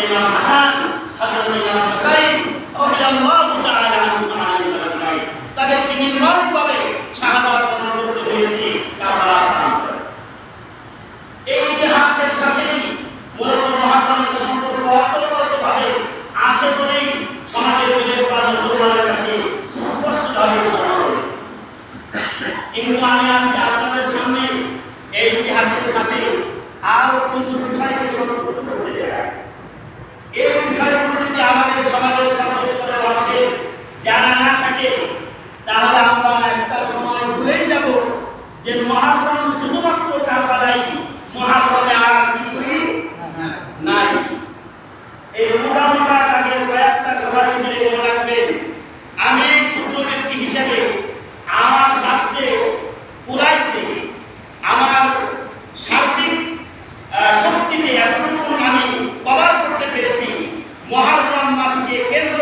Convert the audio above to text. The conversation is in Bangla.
ইমাম হাসান, হযরত ইমাম হুসাইন রাদিয়াল্লাহু তাআলা আনহুম তাদেরকে নির্মমভাবে শাহাদাত বরণ করতে হয়েছে কারবালার প্রান্তরে। এই ইতিহাসের সাথেই মূলত মুহররমের সম্পর্ক অতপ্রতভাবে আছে বলেই সমাজের বিবেকবান মুসলমানের কাছে সুস্পষ্টভাবে জানা রয়েছে। কিন্তু আমি আজকে আপনাদের সামনে এই ইতিহাসের সাথে আরো কিছু বিষয়কে সংযুক্ত করতে চাই। এই বিষয়গুলো যদি আমাদের সমাজের সর্বস্তরে বসে জানা না থাকে, তাহলে আমরা একটা সময় ভুলেই যাব যে মুহররম শুধুমাত্র কারবালাই, মুহররমে আর কিছুই নাই। এই মোটামোটা আগের কয়েকটা কথার ভিতরে মনে রাখবেন, আমি ক্ষুদ্র ব্যক্তি হিসেবে আমার সাথে কুলাইছে, আমার সার্বিক শক্তিতে এতটুকু আমি কভার করতে পেরেছি মুহররম মাসকে কেন্দ্র